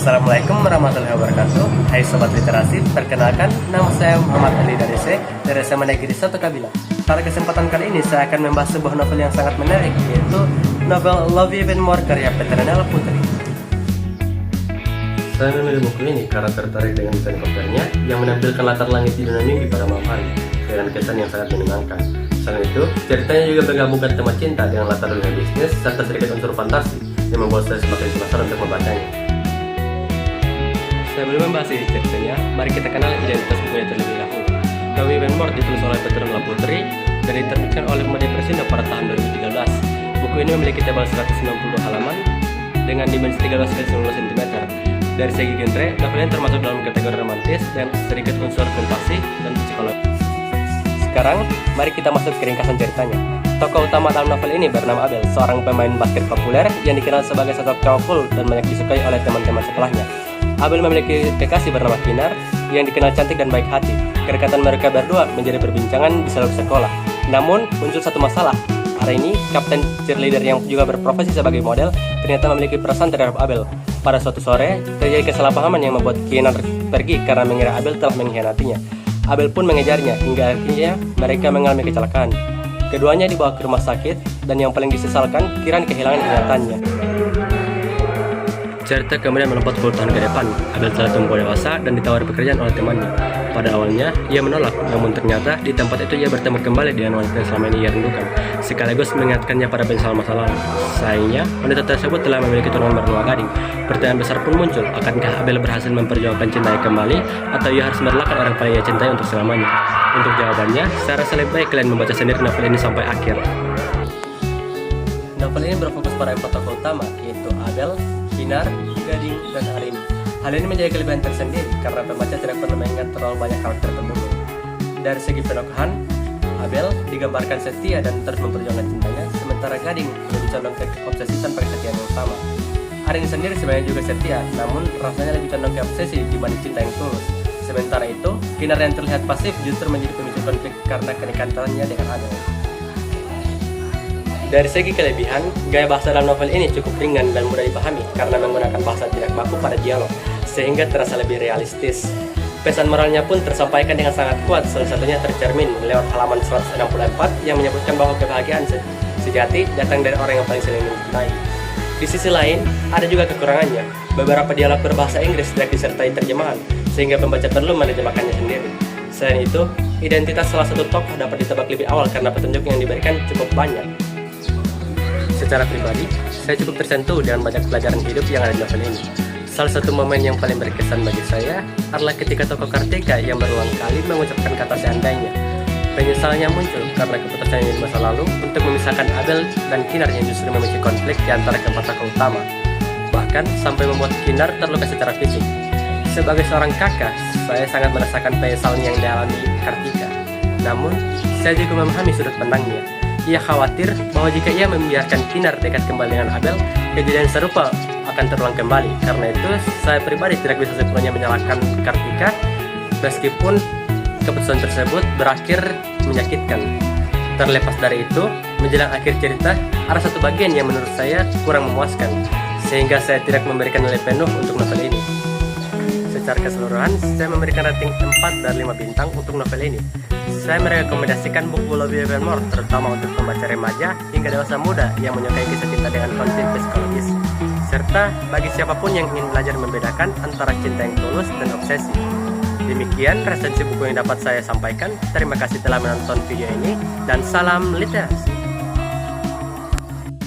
Assalamualaikum warahmatullahi wabarakatuh. Hai Sobat Literasi, perkenalkan nama saya Muhammad Ali dari SMA Negeri 1 Kabila. Pada kesempatan kali ini saya akan membahas sebuah novel yang sangat menarik, yaitu novel Love You Even More karya Petronella Putri. Saya memilih buku ini karena tertarik dengan desain covernya yang menampilkan latar langit di dunia mimpi pada malam hari dengan kesan yang sangat menyenangkan. Selain itu, ceritanya juga menggabungkan tema cinta dengan latar dunia bisnis serta sedikit unsur fantasi yang membuat saya semakin penasaran untuk membacanya. Sebelum membahas isi ceritanya, mari kita kenal identitas bukunya terlebih dahulu. Love You Even More ditulis oleh Petronella Putri dan diterbitkan oleh Media Pressindo pada tahun 2013. Buku ini memiliki tebal 190 halaman dengan dimensi 13 x 19 cm. Dari segi genre, novel ini termasuk dalam kategori romantis dan sedikit unsur fantasi dan psikologi. Sekarang, mari kita masuk ke ringkasan ceritanya. Tokoh utama dalam novel ini bernama Abel, seorang pemain basket populer yang dikenal sebagai sosok cowok cool dan banyak disukai oleh teman-teman sekolahnya. Abel memiliki kekasih bernama Kinar yang dikenal cantik dan baik hati. Kedekatan mereka berdua menjadi perbincangan di seluruh sekolah. Namun, muncul satu masalah. Hari ini, kapten cheerleader yang juga berprofesi sebagai model ternyata memiliki perasaan terhadap Abel. Pada suatu sore, terjadi kesalahpahaman yang membuat Kinar pergi karena mengira Abel telah mengkhianatinya. Abel pun mengejarnya hingga akhirnya mereka mengalami kecelakaan. Keduanya dibawa ke rumah sakit dan yang paling disesalkan, Kiran kehilangan ingatannya. Cerita kemudian melompat 10 tahun ke depan. Abel telah tumbuh dewasa dan ditawari pekerjaan oleh temannya. Pada awalnya, ia menolak, namun ternyata di tempat itu ia bertemu kembali dengan wanita yang selama ini ia rindukan, sekaligus mengingatkannya pada penyesalan masa lalu. Sayangnya, wanita tersebut telah memiliki turunan bernama Gading. Pertanyaan besar pun muncul, akankah Abel berhasil memperjuangkan cintanya kembali, atau ia harus merelakan orang paling ia cintai untuk selamanya? Untuk jawabannya, saya rasa lebih baik kalian membaca sendiri novel ini sampai akhir. Novel ini berfokus pada 4 tokoh utama, yaitu Abel, Kinar, Gading, dan Arin. Hal ini menjadi kelebihan tersendiri karena pembaca tidak perlu mengingat terlalu banyak karakter pendukung. Dari segi penokohan, Abel digambarkan setia dan terus memperjuangkan cintanya, sementara Gading lebih condong ke obsesi tanpa kesetiaan yang sama. Arin sendiri sebenarnya juga setia, namun rasanya lebih condong ke obsesi dibanding cinta yang tulus. Sementara itu, Kinar yang terlihat pasif justru menjadi pemicu konflik karena kedekatannya dengan Abel. Dari segi kelebihan, gaya bahasa dalam novel ini cukup ringan dan mudah dipahami karena menggunakan bahasa tidak baku pada dialog, sehingga terasa lebih realistis. Pesan moralnya pun tersampaikan dengan sangat kuat, salah satunya tercermin lewat halaman 164 yang menyebutkan bahwa kebahagiaan sejati datang dari orang yang paling saling mencintai. Di sisi lain, ada juga kekurangannya. Beberapa dialog berbahasa Inggris tidak disertai terjemahan, sehingga pembaca perlu menerjemahkannya sendiri. Selain itu, identitas salah satu tokoh dapat ditebak lebih awal karena petunjuk yang diberikan cukup banyak. Secara pribadi, saya cukup tersentuh dengan banyak pelajaran hidup yang ada di novel ini. Salah satu momen yang paling berkesan bagi saya adalah ketika tokoh Kartika yang berulang kali mengucapkan kata seandainya. Penyesalannya muncul karena keputusannya di masa lalu untuk memisahkan Abel dan Kinar yang justru memicu konflik di antara keempat tokoh utama. Bahkan sampai membuat Kinar terluka secara fisik. Sebagai seorang kakak, saya sangat merasakan penyesalan yang dialami Kartika. Namun, saya juga memahami sudut pandangnya. Ia khawatir bahwa jika ia membiarkan Kinar dekat kembali dengan Abel, kejadian serupa akan terulang kembali. Karena itu, saya pribadi tidak bisa sepenuhnya menyalahkan Kartika, meskipun keputusan tersebut berakhir menyakitkan. Terlepas dari itu, menjelang akhir cerita, ada satu bagian yang menurut saya kurang memuaskan, sehingga saya tidak memberikan nilai penuh untuk novel ini. Secara keseluruhan, saya memberikan rating 4 dari 5 bintang untuk novel ini. Saya merekomendasikan buku Love You Even More terutama untuk pembaca remaja hingga dewasa muda yang menyukai kisah cinta dengan konflik psikologis, serta bagi siapapun yang ingin belajar membedakan antara cinta yang tulus dan obsesi. Demikian resensi buku yang dapat saya sampaikan. Terima kasih telah menonton video ini dan salam literasi.